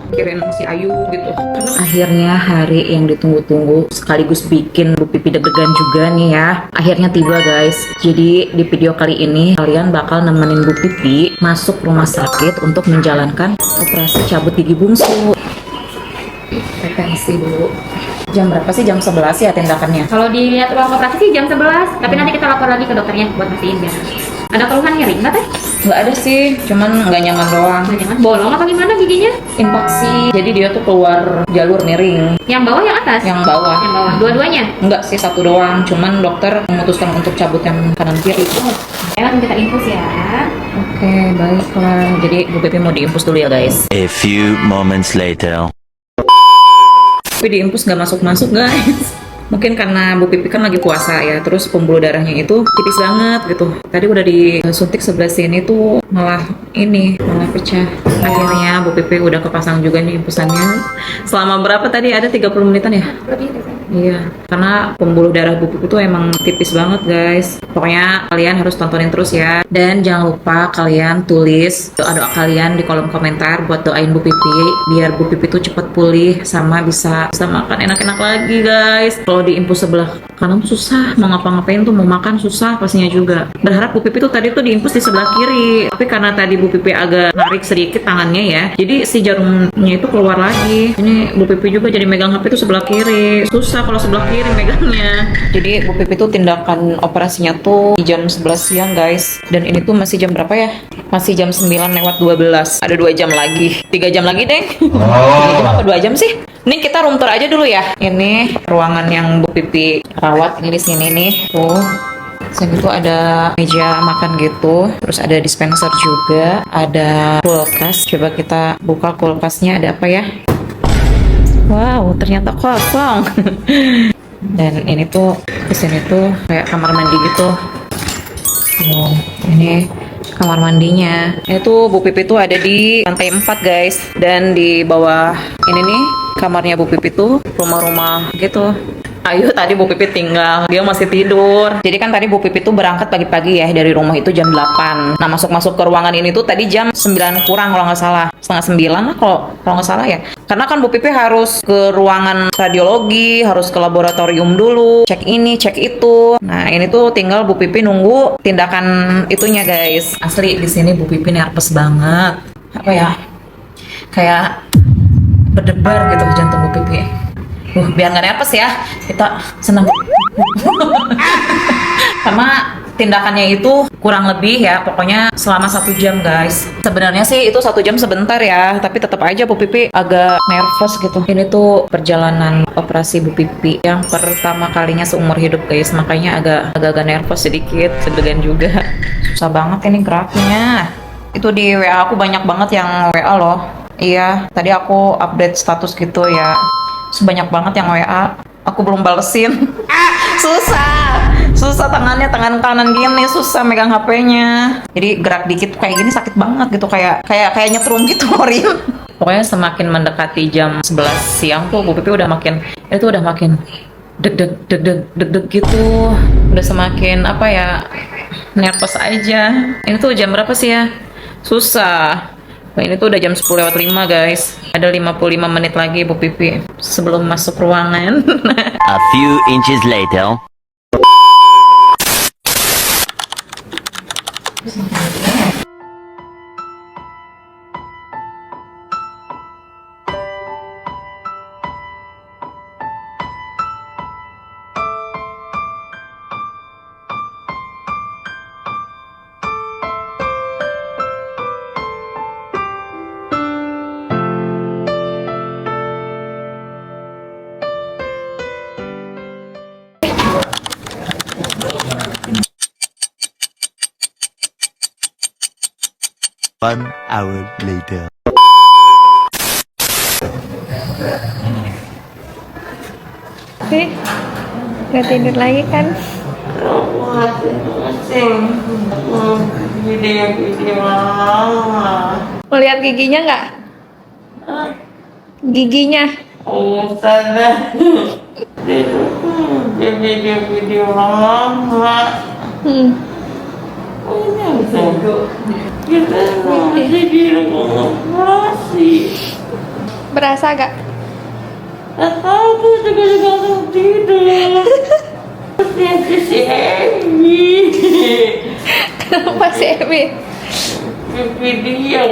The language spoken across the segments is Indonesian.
Kirain si Ayu gitu. Akhirnya hari yang ditunggu-tunggu sekaligus bikin Bu Pipi deg-degan juga nih ya. Akhirnya tiba guys. Jadi di video kali ini kalian bakal nemenin Bu Pipi masuk rumah sakit untuk menjalankan operasi cabut gigi bungsu. Retensi dulu. Jam berapa sih? Jam 11 ya tindakannya? Kalau dilihat ruang operasi sih jam 11, tapi nanti kita lapor lagi ke dokternya buat mastiin biar. Ada keluhan nyeri nggak teh? Nggak ada sih, cuman nggak nyaman doang. Nggak nyaman? Bolong apa gimana giginya? Infeksi, jadi dia tuh keluar jalur miring. Yang bawah yang atas? Yang bawah. Yang bawah. Dua-duanya? Enggak sih, satu doang. Cuman dokter memutuskan untuk cabut yang kanan kiri. Langsung kita infus ya. Oke, baiklah. Jadi Bu Pipi mau diinfus dulu ya guys. A few moments later. Tapi diinfus nggak masuk-masuk guys. Mungkin karena Bu Pipi kan lagi puasa ya, terus pembuluh darahnya itu tipis banget gitu. Tadi udah disuntik sebelah sini tuh malah pecah. Akhirnya Bu Pipi udah kepasang juga nih infusannya. Selama berapa tadi? Ada 30 menitan ya? Lebih deh. Iya, karena pembuluh darah Bu Pipi tuh emang tipis banget guys. Pokoknya kalian harus tontonin terus ya. Dan jangan lupa kalian tulis doa-doa kalian di kolom komentar buat doain Bu Pipi biar Bu Pipi tuh cepet pulih sama bisa makan enak-enak lagi guys. Kalau diinfus sebelah kanan tuh susah, mau ngapa-ngapain tuh mau makan susah pastinya juga. Berharap Bu Pipi tuh tadi tuh diinfus di sebelah kiri, tapi karena tadi Bu Pipi agak narik sedikit tangannya ya, jadi si jarumnya itu keluar lagi. Ini Bu Pipi juga jadi megang HP tuh sebelah kiri, susah kalau sebelah kiri megangnya. Jadi Bu Pipi tuh tindakan operasinya tuh di jam 11 siang guys, dan ini tuh masih jam berapa ya? Masih jam 9:12. Ada 2 jam lagi, 3 jam lagi deh. 3 jam apa 2 jam sih? Ini kita room tour aja dulu ya. Ini ruangan yang Bu Pipi rawat, ini di sini nih. Tuh. Sini tuh ada meja makan gitu. Terus ada dispenser juga, ada kulkas. Coba kita buka kulkasnya, ada apa ya? Wow, ternyata kosong. Dan ini tuh kesini tuh kayak kamar mandi gitu. Oh, ini kamar mandinya. Ini tuh Bu Pipi tuh ada di lantai 4 guys. Dan di bawah ini nih kamarnya Bu Pipi tuh rumah-rumah gitu. Ayu tadi Bu Pipi tinggal, dia masih tidur. Jadi kan tadi Bu Pipi tuh berangkat pagi-pagi ya dari rumah itu jam 8. Nah masuk-masuk ke ruangan ini tuh tadi jam 9 kurang kalau nggak salah. Setengah 9 lah kalau nggak salah ya. Karena kan Bu Pipi harus ke ruangan radiologi, harus ke laboratorium dulu, cek ini, cek itu. Nah ini tuh tinggal Bu Pipi nunggu tindakan itunya guys. Asli di sini Bu Pipi nervous banget. Apa ya? Kayak berdebar gitu jantung Bu Pipi. Biar nggak nervous ya, kita senang. Sama tindakannya itu kurang lebih ya, pokoknya selama 1 jam guys. Sebenarnya sih itu 1 jam sebentar ya, tapi tetap aja Bu Pipi agak nervous gitu. Ini tuh perjalanan operasi Bu Pipi yang pertama kalinya seumur hidup guys, makanya agak nervous sedikit, sedegan juga. Susah banget ini geraknya. Itu di WA aku banyak banget yang WA loh. Iya, tadi aku update status gitu ya. Sebanyak banget yang WA, aku belum balesin. Susah tangan kanan gini, susah megang HP-nya. Jadi gerak dikit kayak gini sakit banget gitu, kayak nyetrum gitu Rin. Pokoknya semakin mendekati jam 11 siang tuh Bu Pipi udah makin deg-deg gitu. Udah semakin apa ya, nervous aja. Ini tuh jam berapa sih ya? Susah. Nah, ini tuh udah jam 10:05 guys. Ada 55 menit lagi Bu Pipi sebelum masuk ruangan. A few inches later. One hour later. Oke, nggak tidur lagi kan? Mau lihat giginya nggak? Giginya. Video lama. Berasa gak? Aku juga nggak tidur. Si Emi. Kenapa sih Ebi? Pipi dia.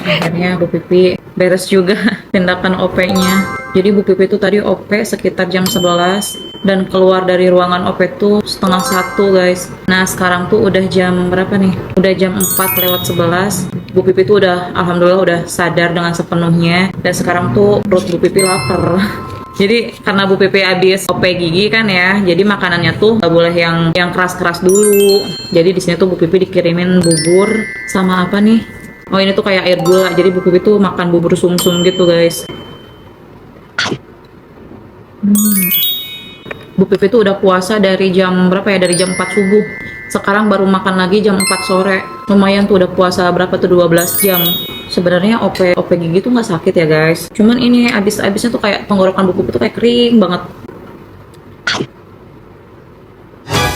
Akhirnya Bu Pipi beres juga tindakan OP-nya. Jadi Bu Pipi itu tadi OP sekitar jam 11 dan keluar dari ruangan OP tuh setengah 1 guys. Nah sekarang tuh udah jam berapa nih? Udah jam 4:11. Bu Pipi tuh udah alhamdulillah udah sadar dengan sepenuhnya dan sekarang tuh perut Bu Pipi lapar. Jadi karena Bu Pipi habis OP gigi kan ya, jadi makanannya tuh gak boleh yang keras-keras dulu. Jadi di sini tuh Bu Pipi dikirimin bubur sama apa nih? Oh ini tuh kayak air gula. Jadi Bu Pipi tuh makan bubur sumsum gitu guys. Bu Pipi tuh udah puasa dari jam berapa ya? Dari jam 4 subuh. Sekarang baru makan lagi jam 4 sore. Lumayan tuh udah puasa berapa tuh 12 jam. Sebenarnya OP gigi tuh nggak sakit ya guys. Cuman ini abisnya tuh kayak tenggorokan Bu Pipi tuh kayak kering banget.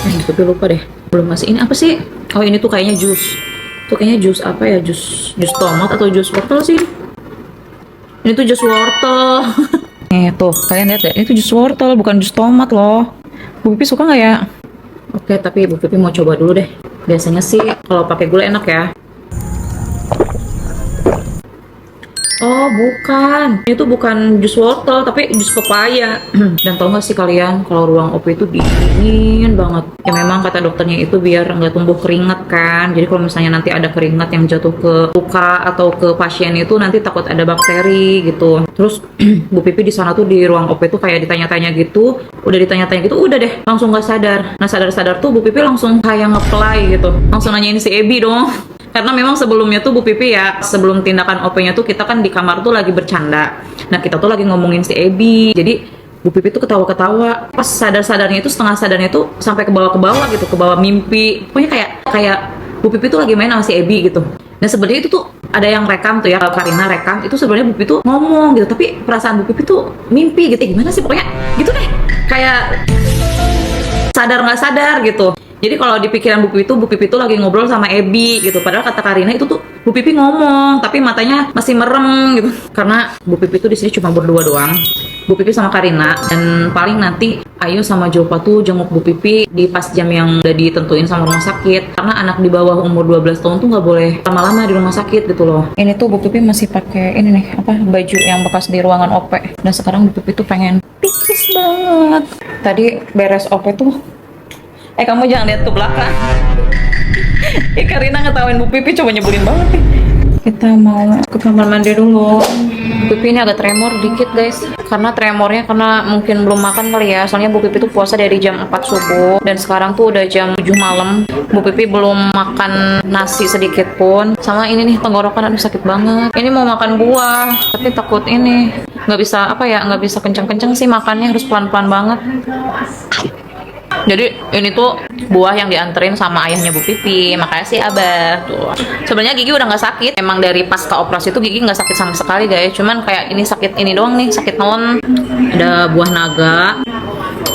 Bu Pipi lupa deh. Belum ngasih ini apa sih? Oh ini tuh kayaknya jus. Tuh kayaknya jus apa ya? Jus tomat atau jus wortel sih? Ini tuh jus wortel. Nih tuh kalian lihat deh. Ini tuh jus wortel bukan jus tomat loh. Bu Pipi suka nggak ya? Oke tapi Bu Pipi mau coba dulu deh. Biasanya sih kalau pakai gula enak ya. Oh bukan, itu bukan jus wortel tapi jus pepaya. Dan tau gak sih kalian kalau ruang OP itu dingin banget. Ya memang kata dokternya itu biar nggak tumbuh keringat kan. Jadi kalau misalnya nanti ada keringat yang jatuh ke luka atau ke pasien itu nanti takut ada bakteri gitu. Terus Bu Pipi di sana tuh di ruang OP tuh kayak ditanya-tanya gitu. Udah ditanya-tanya gitu, udah deh langsung nggak sadar. Nah sadar-sadar tuh Bu Pipi langsung kayak nge-play gitu. Langsung nanyain si Ebi dong. Karena memang sebelumnya tuh Bu Pipi ya, sebelum tindakan OP-nya tuh kita kan di kamar tuh lagi bercanda. Nah kita tuh lagi ngomongin si Ebi. Jadi Bu Pipi tuh ketawa-ketawa. Pas sadar-sadarnya itu, setengah sadarnya tuh sampai ke bawah gitu, ke bawah mimpi. Pokoknya kayak Bu Pipi tuh lagi main sama si Ebi gitu. Nah sebenarnya itu tuh ada yang rekam tuh ya, kalau Karina rekam itu sebenarnya Bu Pipi tuh ngomong gitu, tapi perasaan Bu Pipi tuh mimpi gitu. Gimana sih pokoknya gitu deh. Kayak sadar nggak sadar gitu. Jadi kalau di pikiran Bu Pipi tuh lagi ngobrol sama Ebi gitu. Padahal kata Karina itu tuh Bu Pipi ngomong, tapi matanya masih merem gitu. Karena Bu Pipi tuh di sini cuma berdua doang. Bu Pipi sama Karina, dan paling nanti Ayu sama Jova tuh jenguk Bu Pipi di pas jam yang udah ditentuin sama rumah sakit. Karena anak di bawah umur 12 tahun tuh nggak boleh lama-lama di rumah sakit gitu loh. Ini tuh Bu Pipi masih pakai ini nih, apa, baju yang bekas di ruangan OP. Dan sekarang Bu Pipi tuh pengen pipis banget. Tadi beres OP tuh kamu jangan lihat ke belakang. Karina ngetawain Bu Pipi, coba nyebulin banget nih. Kita mau ke kamar mandi dulu. Bu Pipi ini agak tremor dikit guys. Karena tremornya karena mungkin belum makan kali ya. Soalnya Bu Pipi tuh puasa dari jam 4 subuh. Dan sekarang tuh udah jam 7 malam. Bu Pipi belum makan nasi sedikit pun. Sama ini nih tenggorokan aduh sakit banget. Ini mau makan buah, tapi takut ini nggak bisa nggak bisa kenceng-kenceng sih makannya, harus pelan-pelan banget. Jadi ini tuh buah yang dianterin sama ayahnya Bu Pipi. Makasih Abah. Tuh. Sebenarnya gigi udah nggak sakit. Emang dari pasca operasi tuh gigi nggak sakit sama sekali guys. Cuman kayak ini sakit ini doang nih, sakit nelen. Ada buah naga,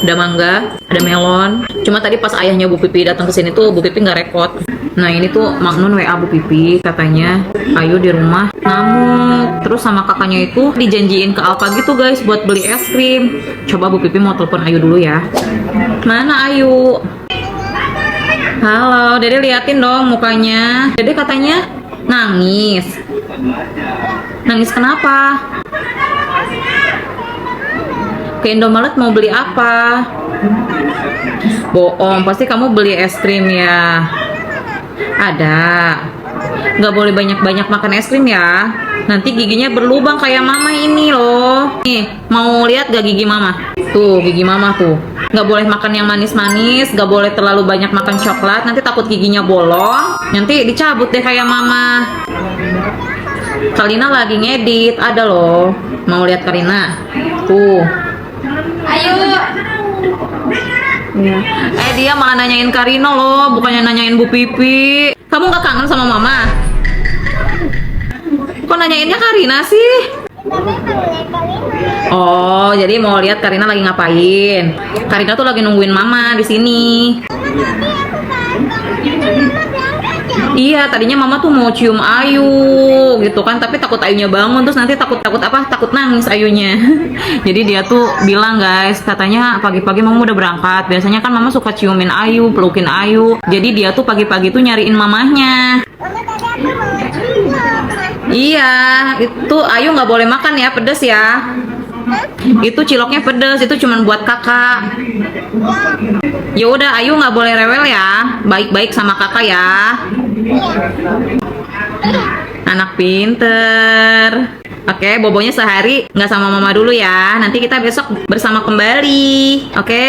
ada mangga, ada melon. Cuma tadi pas ayahnya Bu Pipi datang ke sini tuh Bu Pipi nggak rekod. Nah ini tuh Magnun WA Bu Pipi, katanya Ayu di rumah ngamuk. Terus sama kakaknya itu dijanjiin ke Alfa gitu guys buat beli es krim. Coba Bu Pipi mau telepon Ayu dulu ya. Mana Ayu? Halo, Dede liatin dong mukanya. Dede katanya nangis. Nangis kenapa? Ke Indomaret mau beli apa? Bohong, pasti kamu beli es krim ya. Ada. Nggak boleh banyak-banyak makan es krim ya. Nanti giginya berlubang kayak mama ini loh. Nih, mau lihat gak gigi mama? Tuh, gigi mama tuh. Nggak boleh makan yang manis-manis, nggak boleh terlalu banyak makan coklat. Nanti takut giginya bolong. Nanti dicabut deh kayak mama. Karina lagi ngedit, ada loh. Mau lihat Karina? Tuh. Ayo. Ya. Dia malah nanyain Karina loh, bukannya nanyain Bu Pipi. Kamu nggak kangen sama mama? Kok nanyainnya Karina sih? Oh, jadi mau lihat Karina lagi ngapain? Karina tuh lagi nungguin mama di sini. Iya, tadinya mama tuh mau cium Ayu gitu kan, tapi takut Ayunya bangun, terus nanti takut apa? Takut nangis Ayunya. Jadi dia tuh bilang guys, katanya pagi-pagi mama udah berangkat. Biasanya kan mama suka ciumin Ayu, pelukin Ayu. Jadi dia tuh pagi-pagi tuh nyariin mamahnya. Iya, itu Ayu nggak boleh makan ya, pedes ya. Itu ciloknya pedes, itu cuman buat kakak. Ya udah, Ayu nggak boleh rewel ya, baik-baik sama kakak ya. Anak pinter. Oke, bobonya sehari nggak sama mama dulu ya. Nanti kita besok bersama kembali. Oke?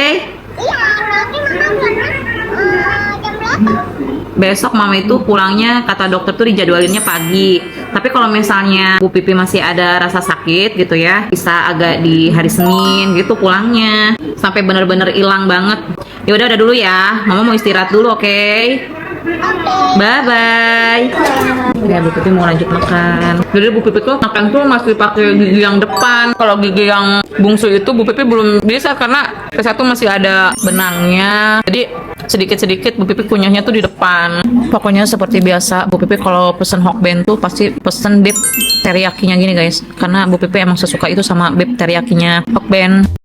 Besok mama itu pulangnya kata dokter tuh dijadwalinnya pagi. Tapi kalau misalnya Bu Pipi masih ada rasa sakit gitu ya, bisa agak di hari Senin gitu pulangnya. Sampai bener-bener hilang banget. Ya udah dulu ya. Mama mau istirahat dulu, oke? Bye bye. Ya Bu Pipi mau lanjut makan. Jadi Bu Pipi tuh makan tuh masih pakai gigi yang depan. Kalau gigi yang bungsu itu Bu Pipi belum bisa karena ke satu masih ada benangnya. Jadi sedikit-sedikit Bu Pipi kunyahnya tuh di depan. Pokoknya seperti biasa Bu Pipi kalau pesen Hokben tuh pasti pesen beef teriyakinya gini guys. Karena Bu Pipi emang sesuka itu sama beef teriyakinya Hokben.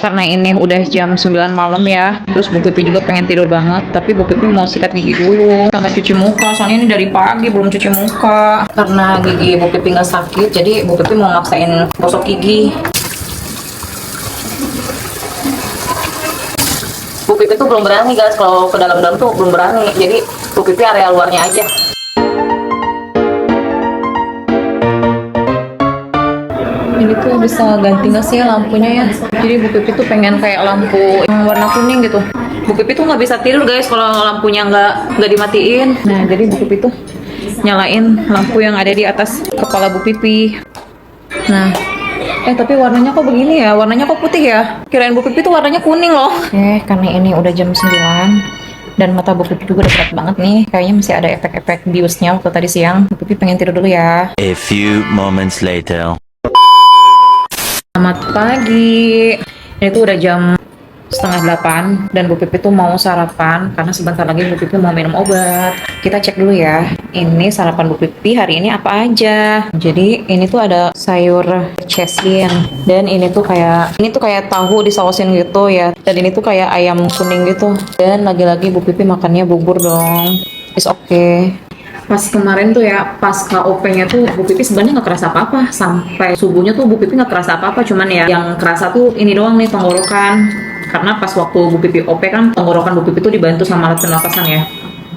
Karena ini udah jam 9 malam ya, terus Bu Pipi juga pengen tidur banget, tapi Bu Pipi mau sikat gigi dulu sama cuci muka, soalnya ini dari pagi belum cuci muka. Karena gigi Bu Pipi nggak sakit, jadi Bu Pipi mau maksain gosok gigi. Bu Pipi tuh belum berani guys, kalau ke dalam-dalam tuh belum berani, jadi Bu Pipi area luarnya aja. Ini tuh bisa ganti nggak sih lampunya ya? Jadi Bu Pipi tuh pengen kayak lampu yang warna kuning gitu. Bu Pipi tuh nggak bisa tidur guys kalau lampunya nggak dimatiin. Nah jadi Bu Pipi tuh nyalain lampu yang ada di atas kepala Bu Pipi. Nah, tapi warnanya kok begini ya? Warnanya kok putih ya? Kirain Bu Pipi tuh warnanya kuning loh. Karena ini udah jam 9 dan mata Bu Pipi juga udah berat banget nih. Kayaknya masih ada efek-efek biusnya waktu tadi siang. Bu Pipi pengen tidur dulu ya. A few moments later. Selamat pagi. Ini tuh udah jam 7:30 dan Bu Pipi tuh mau sarapan karena sebentar lagi Bu Pipi mau minum obat. Kita cek dulu ya. Ini sarapan Bu Pipi hari ini apa aja. Jadi ini tuh ada sayur chesin dan ini tuh kayak tahu disausin gitu ya. Dan ini tuh kayak ayam kuning gitu. Dan lagi-lagi Bu Pipi makannya bubur dong. It's okay. Pas kemarin tuh ya, pas KOP-nya tuh Bu Pipi sebenarnya nggak kerasa apa-apa. Sampai subuhnya tuh Bu Pipi nggak kerasa apa-apa, cuman ya yang kerasa tuh ini doang nih, tenggorokan. Karena pas waktu Bu Pipi OP kan tenggorokan Bu Pipi tuh dibantu sama alat pernapasan ya.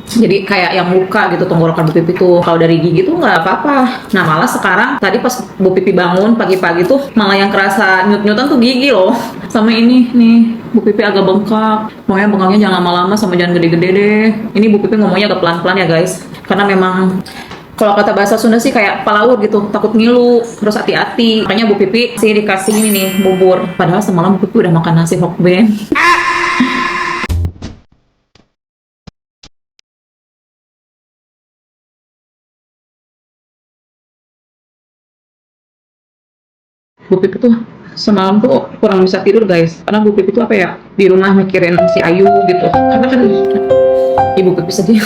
Jadi kayak yang luka gitu tenggorokan Bu Pipi tuh. Kalau dari gigi tuh nggak apa-apa. Nah malah sekarang tadi pas Bu Pipi bangun pagi-pagi tuh malah yang kerasa nyut-nyutan tuh gigi loh. Sama ini nih, Bu Pipi agak bengkak. Pokoknya bengkaknya jangan lama-lama sama jangan gede-gede deh. Ini Bu Pipi ngomongnya agak pelan-pelan ya guys. Karena memang kalau kata bahasa Sunda sih kayak palaur gitu, takut ngilu, terus hati-hati. Makanya Bu Pipi sih dikasih ini nih bubur. Padahal semalam Bu Pipi udah makan nasi Hokben. Bu Pipi tuh semalam tuh kurang bisa tidur guys, karena Bu Pipi tuh apa ya, di rumah mikirin si Ayu gitu. Karena kan Ibu Pipi sedih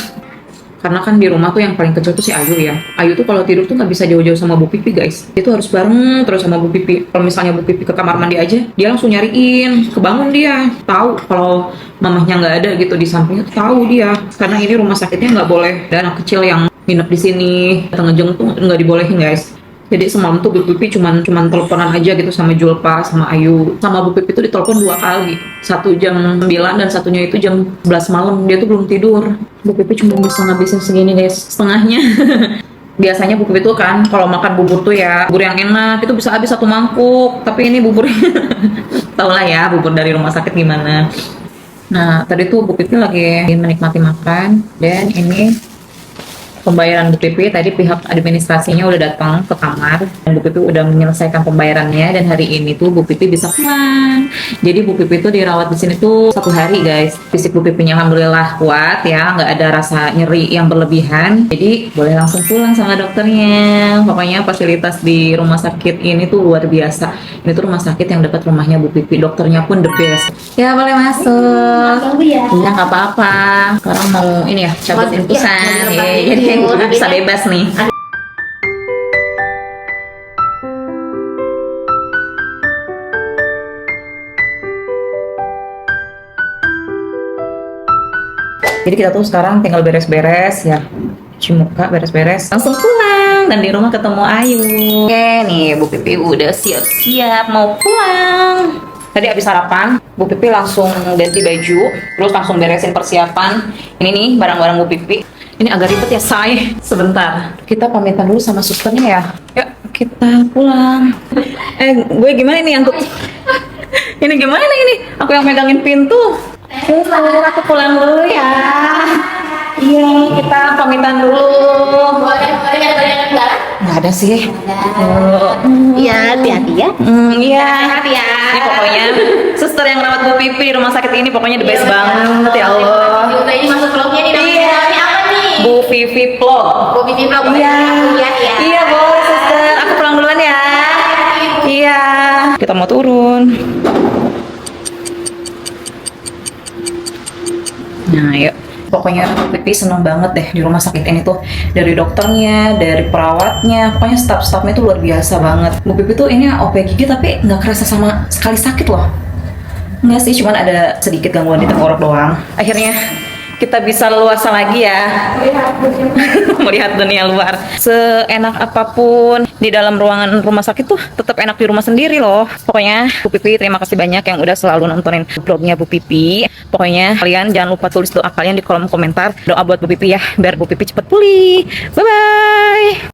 karena kan di rumah tuh yang paling kecil tuh si Ayu ya. Ayu tuh kalau tidur tuh nggak bisa jauh-jauh sama Bu Pipi guys, dia tuh harus bareng terus sama Bu Pipi. Kalau misalnya Bu Pipi ke kamar mandi aja, dia langsung nyariin, kebangun dia, tahu kalau mamahnya nggak ada gitu di sampingnya tuh tahu dia. Karena ini rumah sakitnya nggak boleh ada anak kecil yang nginep di sini, ngejeng tuh nggak dibolehin guys. Jadi semalam tuh Bu Pipi cuman teleponan aja gitu sama Julpa, sama Ayu. Sama Bu Pipi tuh ditelepon 2 kali. Satu jam 9 dan satunya itu jam 11 malam. Dia tuh belum tidur. Bu Pipi cuma bisa ngabisin segini guys, setengahnya. Biasanya Bu Pipi tuh kan kalau makan bubur tuh ya, bubur yang enak itu bisa habis 1 mangkuk. Tapi ini buburnya tau lah ya bubur dari rumah sakit gimana. Nah tadi tuh Bu Pipi lagi menikmati makan. Dan ini pembayaran Bu Pipi. Tadi pihak administrasinya udah datang ke kamar dan Bu Pipi udah menyelesaikan pembayarannya, dan hari ini tuh Bu Pipi bisa pulang. Jadi Bu Pipi tuh dirawat di sini tuh 1 hari guys. Fisik Bu Pipinya alhamdulillah kuat ya, nggak ada rasa nyeri yang berlebihan. Jadi boleh langsung pulang sama dokternya. Pokoknya fasilitas di rumah sakit ini tuh luar biasa. Ini tuh rumah sakit yang dekat rumahnya Bu Pipi. Dokternya pun the best. Ya boleh masuk. Iya nggak apa-apa. Sekarang mau ini ya cabut infusan. Ya, jadi Bu Pipi bisa bebas nih. Jadi kita tuh sekarang tinggal beres-beres ya, cuci muka, beres-beres, langsung pulang, dan di rumah ketemu Ayu. Oke nih, Bu Pipi udah siap-siap mau pulang. Tadi habis sarapan, Bu Pipi langsung ganti baju, terus langsung beresin persiapan. Ini nih barang-barang Bu Pipi. Ini agak ribet ya, say. Sebentar, kita pamitan dulu sama susternya ya. Yuk, kita pulang. Gue gimana nih angkut? Ini gimana ini? Aku yang megangin pintu. Aku pulang dulu ya. Iya, kita pamitan dulu. Nggak ada sih. Iya, hati-hati ya. Iya. Hati ya. Ini pokoknya suster yang rawat Bu Pipi di rumah sakit ini pokoknya the best banget ya Allah. Juga ini masuk vlognya nih. Iya. Namanya apa nih? Bu Pipi vlog. Bu Pipi vlog. Iya. Ya. Iya boleh suster. Aku pulang duluan ya. Iya. Kita mau turun. Nah, yuk. Pokoknya Bu Pipi seneng banget deh di rumah sakit ini tuh. Dari dokternya, dari perawatnya, pokoknya staff-staffnya tuh luar biasa banget. Bu Pipi tuh ini OP gigi tapi nggak kerasa sama sekali sakit loh. Nggak sih, cuman ada sedikit gangguan di tenggorok doang. Akhirnya kita bisa leluasa lagi ya. Melihat dunia luar. Seenak apapun di dalam ruangan rumah sakit tuh tetap enak di rumah sendiri loh. Pokoknya Bu Pipi terima kasih banyak yang udah selalu nontonin vlognya Bu Pipi. Pokoknya kalian jangan lupa tulis doa kalian di kolom komentar. Doa buat Bu Pipi ya, biar Bu Pipi cepet pulih. Bye bye.